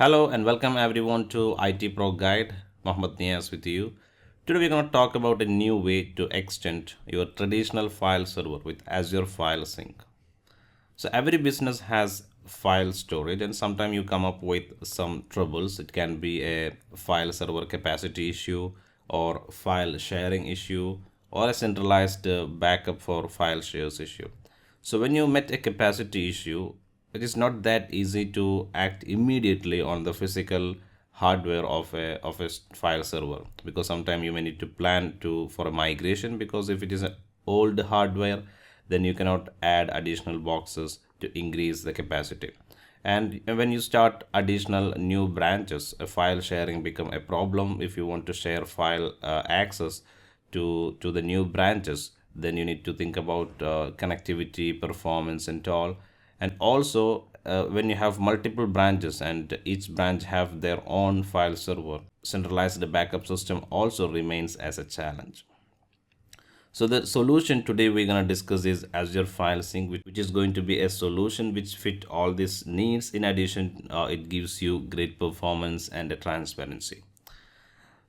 Hello and welcome everyone to IT Pro Guide. Mohammed Niaz with you. Today we're going to talk about a new way to extend your traditional file server with Azure File Sync. So every business has file storage and sometimes you come up with some troubles. It can be a file server capacity issue or file sharing issue or a centralized backup for file shares issue. So when you met a capacity issue, it is not that easy to act immediately on the physical hardware of a file server, because sometimes you may need to plan to for a migration, because if it is an old hardware, then you cannot add additional boxes to increase the capacity. And when you start additional new branches, a file sharing become a problem. If you want to share file access to the new branches, then you need to think about connectivity, performance and all. And also when you have multiple branches and each branch have their own file server, centralized backup system also remains as a challenge. So the solution today we're going to discuss is Azure File Sync, which is going to be a solution which fit all these needs. In addition, it gives you great performance and a transparency.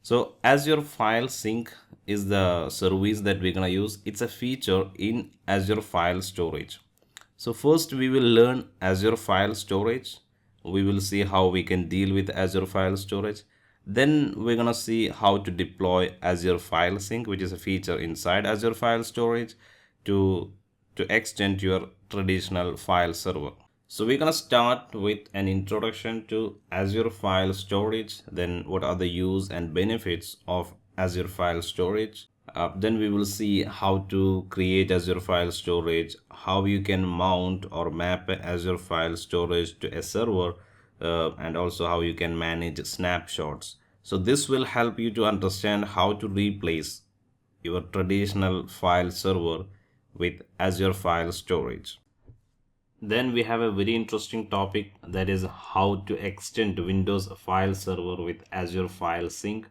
So Azure File Sync is the service that we're going to use. It's a feature in Azure File Storage. So first we will learn Azure File Storage. We will see how we can deal with Azure File Storage. Then we're gonna see how to deploy Azure File Sync, which is a feature inside Azure File Storage to extend your traditional file server. So we're gonna start with an introduction to Azure File Storage, then what are the use and benefits of Azure File Storage. Then we will see how to create Azure File Storage, how you can mount or map Azure File Storage to a server, and also how you can manage snapshots. So this will help you to understand how to replace your traditional file server with Azure File Storage. Then we have a very interesting topic, that is how to extend Windows file server with Azure File Sync.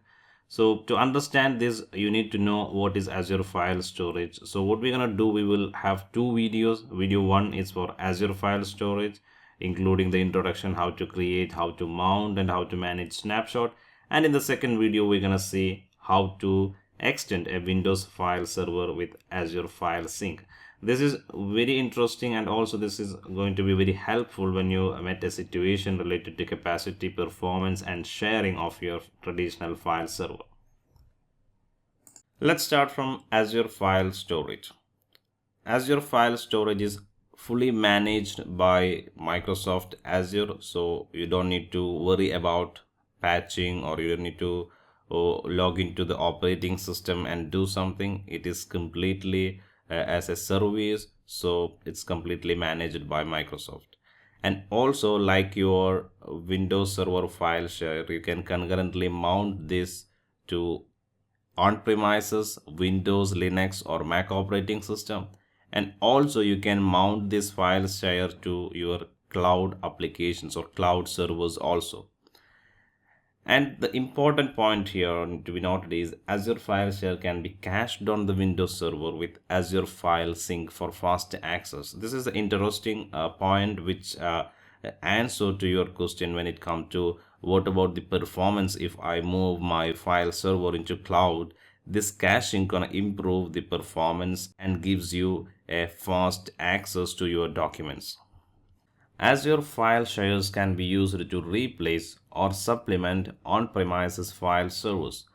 So to understand this, you need to know what is Azure File Storage. So what we're gonna do, we will have two videos. Video 1 is for Azure File Storage, including the introduction, how to create, how to mount, and how to manage snapshot. And in the second video, we're gonna see how to extend a Windows file server with Azure File Sync. This is very interesting, and also this is going to be very helpful when you met a situation related to capacity, performance and sharing of your traditional file server. Let's start from Azure File Storage. Azure File Storage is fully managed by Microsoft Azure, so you don't need to worry about patching, or you don't need to log into the operating system and do something. It is completely as a service, so it's completely managed by Microsoft. And also, like your Windows Server file share, you can concurrently mount this to on-premises Windows, Linux or Mac operating system. And also you can mount this file share to your cloud applications or cloud servers also. And the important point here to be noted is Azure File Share can be cached on the Windows Server with Azure File Sync for fast access. This is an interesting point which answer to your question when it comes to what about the performance if I move my file server into cloud. This caching gonna improve the performance and gives you a fast access to your documents. Azure file shares can be used to replace or supplement on-premises file servers.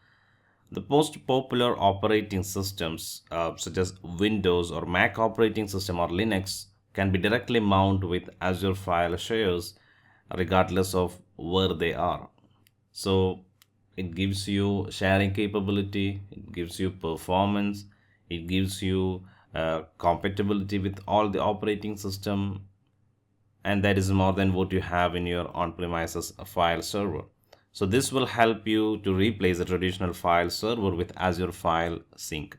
The most popular operating systems such as Windows or Mac operating system or Linux can be directly mounted with Azure file shares regardless of where they are. So it gives you sharing capability, it gives you performance, it gives you compatibility with all the operating system, and that is more than what you have in your on-premises file server. So this will help you to replace the traditional file server with Azure File Sync.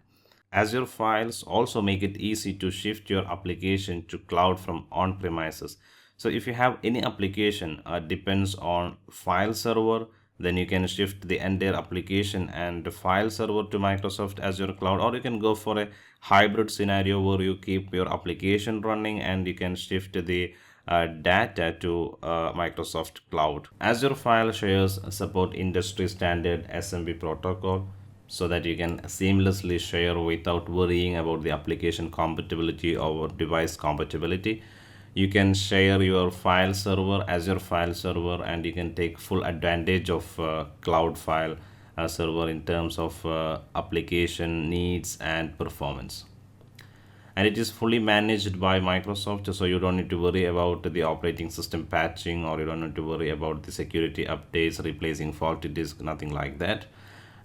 Azure Files also make it easy to shift your application to cloud from on-premises. So if you have any application depends on file server, then you can shift the entire application and the file server to Microsoft Azure Cloud, or you can go for a hybrid scenario where you keep your application running and you can shift the data to Microsoft Cloud. Azure File Shares support industry standard SMB protocol so that you can seamlessly share without worrying about the application compatibility or device compatibility. You can share your file server, Azure File Server, and you can take full advantage of Cloud File Server in terms of application needs and performance. And it is fully managed by Microsoft, so you don't need to worry about the operating system patching, or you don't need to worry about the security updates replacing faulty disk, nothing like that.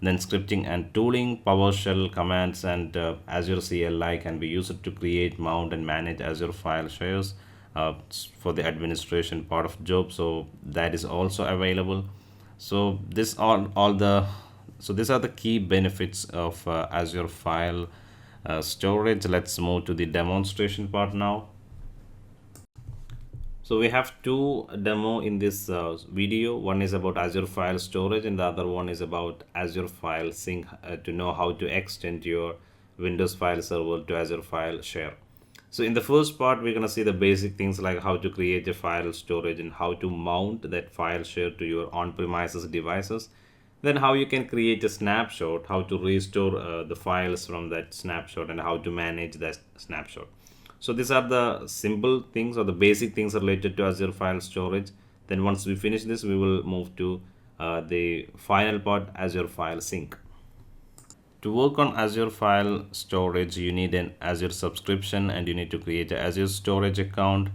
Then scripting and tooling, PowerShell commands and Azure CLI can be used to create, mount and manage Azure file shares for the administration part of job, so that is also available. So this all the so these are the key benefits of Azure File Storage. Let's move to the demonstration part now. So we have two demo in this video. One is about Azure File Storage and the other one is about Azure File Sync to know how to extend your Windows file server to Azure File Share. So in the first part, we're going to see the basic things like how to create a file storage and how to mount that file share to your on-premises devices. Then how you can create a snapshot, how to restore the files from that snapshot, and how to manage that snapshot. So these are the simple things or the basic things related to Azure File Storage. Then once we finish this, we will move to the final part, Azure File Sync. To work on Azure File Storage, you need an Azure subscription and you need to create an Azure Storage account.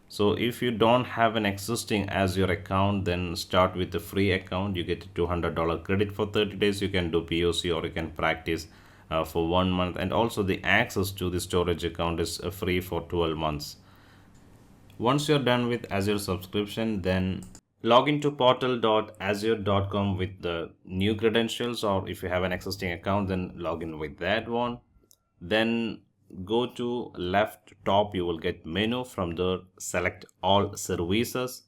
So if you don't have an existing Azure account, then start with the free account. You get a $200 credit for 30 days. You can do POC or you can practice for 1 month, and also the access to the storage account is free for 12 months. Once you're done with Azure subscription, then log into portal.azure.com with the new credentials, or if you have an existing account, then log in with that one. Then go to left top, you will get menu. From there, select all services.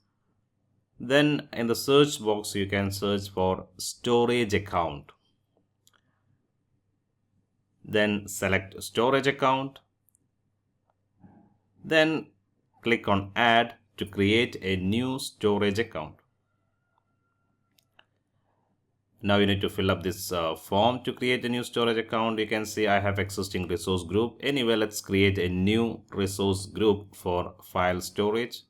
Then in the search box, you can search for storage account. Then select storage account. Then click on add to create a new storage account. Now you need to fill up this form to create a new storage account. You can see I have existing resource group. Anyway, let's create a new resource group for file storage.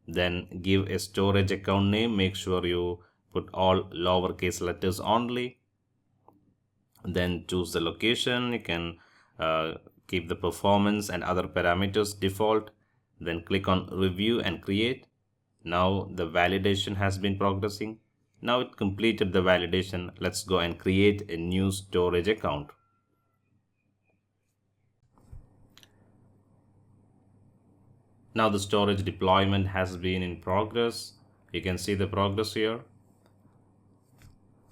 Then give a storage account name. Make sure you put all lowercase letters only. Then choose the location. You can keep the performance and other parameters default. Then click on review and create. Now the validation has been progressing. Now it completed the validation. Let's go and create a new storage account. Now the storage deployment has been in progress. You can see the progress here.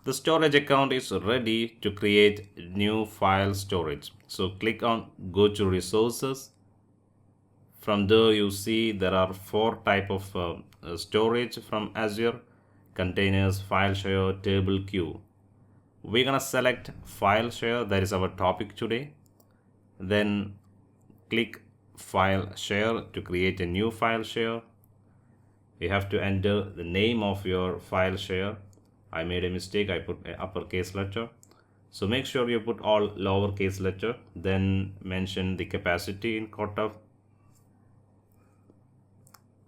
The storage account is ready to create new file storage. So click on go to resources. From there you see there are 4 type of storage from Azure: containers, file share, table, queue. We're gonna select file share, that is our topic today. Then click file share to create a new file share. You have to enter the name of your file share. I made a mistake, I put an uppercase letter. So make sure you put all lowercase letter. Then mention the capacity in quota.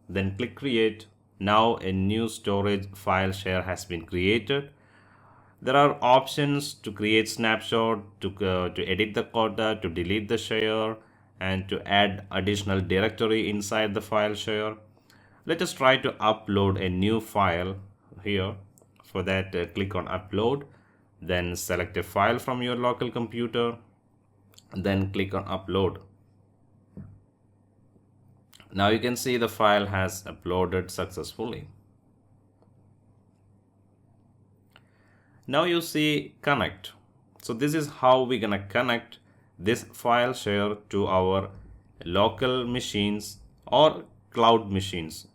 Then click create. Now a new storage file share has been created. There are options to create snapshot, to edit the quota, to delete the share, and to add additional directory inside the file share. Let us try to upload a new file here. For that, click on upload. Then select a file from your local computer. Then click on upload. Now you can see the file has uploaded successfully. Now you see connect. So this is how we're gonna connect this file share to our local machines or cloud machines.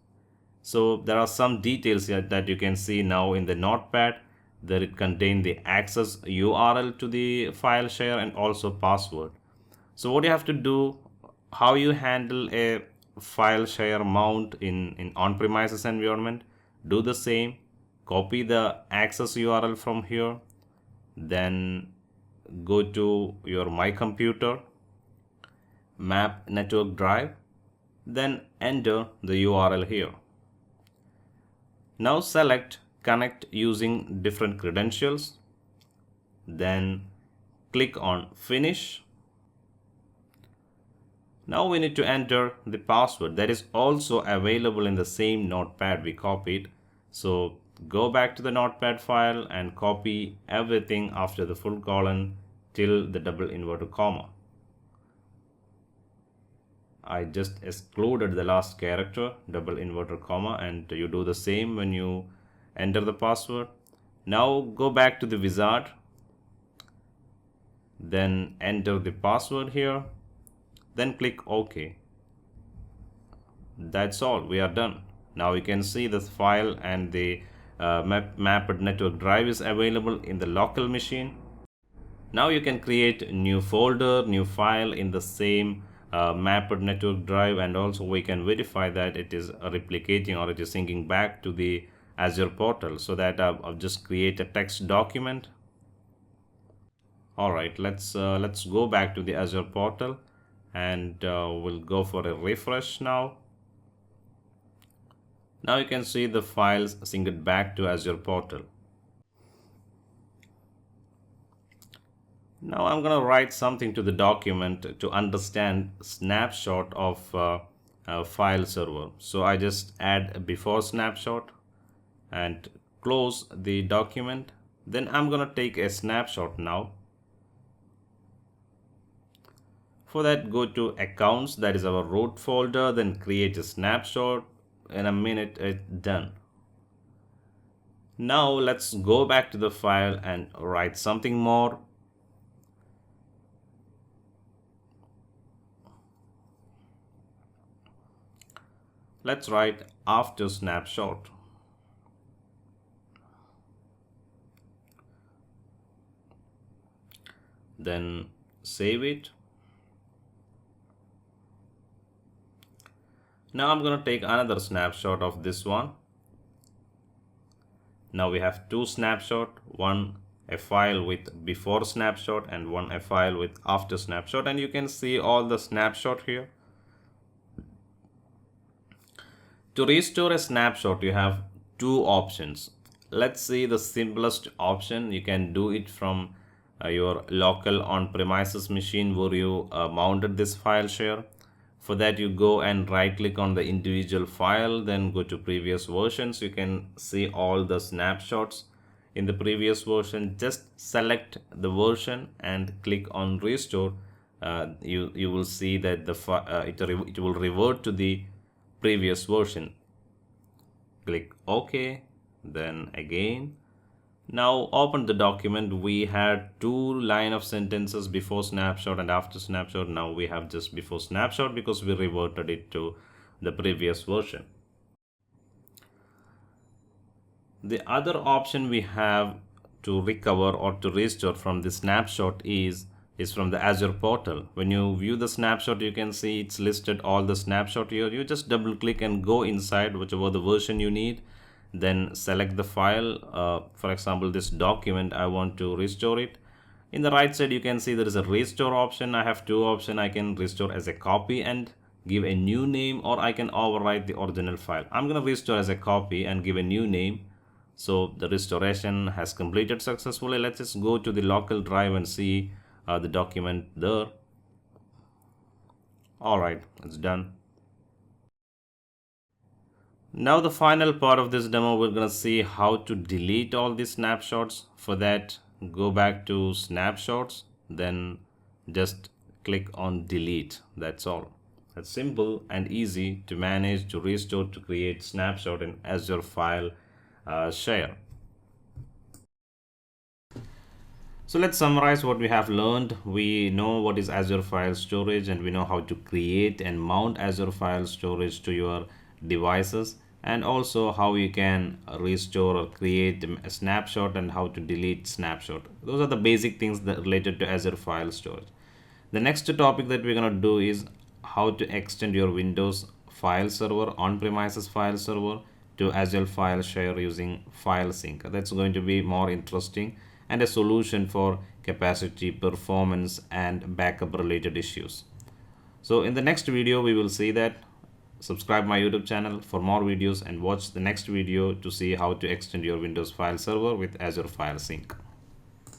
So there are some details here that you can see now in the notepad. There it contains the access URL to the file share and also password. So what you have to do, how you handle a file share mount in on-premises environment, do the same, copy the access URL from here, then go to your My Computer, Map Network Drive, then enter the URL here. Now select connect using different credentials, then click on finish. Now we need to enter the password that is also available in the same notepad we copied. So go back to the notepad file and copy everything after the full colon till the double inverted comma. I just excluded the last character, double inverted comma, and you do the same when you enter the password. Now go back to the wizard, then enter the password here, then click OK. That's all, we are done. Now you can see this file and the mapped network drive is available in the local machine. Now you can create a new folder, new file in the same mapped network drive, and also we can verify that it is replicating or it is syncing back to the Azure portal. So that I'll just create a text document. All right, let's go back to the Azure portal and we'll go for a refresh now. Now you can see the files synced back to Azure portal. Now I'm going to write something to the document to understand snapshot of file server. So I just add a before snapshot and close the document. Then I'm going to take a snapshot now. For that, go to accounts, that is our root folder, then create a snapshot. In a minute, it's done. Now let's go back to the file and write something more. Let's write after snapshot. Then save it. Now I'm going to take another snapshot of this one. Now we have two snapshots, one a file with before snapshot and one a file with after snapshot, and you can see all the snapshot here. To restore a snapshot, you have two options. Let's see the simplest option. You can do it from your local on-premises machine where you mounted this file share. For that, you go and right click on the individual file, then go to previous versions. You can see all the snapshots in the previous version. Just select the version and click on restore. You will see that it will revert to the previous version. Click OK, then again. Now open the document. We had two line of sentences, before snapshot and after snapshot. Now we have just before snapshot because we reverted it to the previous version. The other option we have to recover or to restore from the snapshot is from the Azure portal. When you view the snapshot, you can see it's listed all the snapshot here. You just double click and go inside whichever the version you need, then select the file. For example, this document, I want to restore it. In the right side, you can see there is a restore option. I have two options. I can restore as a copy and give a new name, or I can overwrite the original file. I'm going to restore as a copy and give a new name. So the restoration has completed successfully. Let's just go to the local drive and see the document there. All right, it's done. Now the final part of this demo, we're going to see how to delete all these snapshots. For that, go back to snapshots, then just click on delete. That's all. It's simple and easy to manage, to restore, to create snapshot in Azure File Share. So let's summarize what we have learned. We know what is Azure File Storage, and we know how to create and mount Azure File Storage to your devices, and also how you can restore or create a snapshot and how to delete snapshot. Those are the basic things that related to Azure File Storage. The next topic that we're going to do is how to extend your Windows file server, on-premises file server, to Azure File Share using File Sync. That's going to be more interesting and a solution for capacity, performance, and backup related issues. So in the next video, we will see that. Subscribe my YouTube channel for more videos and watch the next video to see how to extend your Windows file server with Azure File Sync.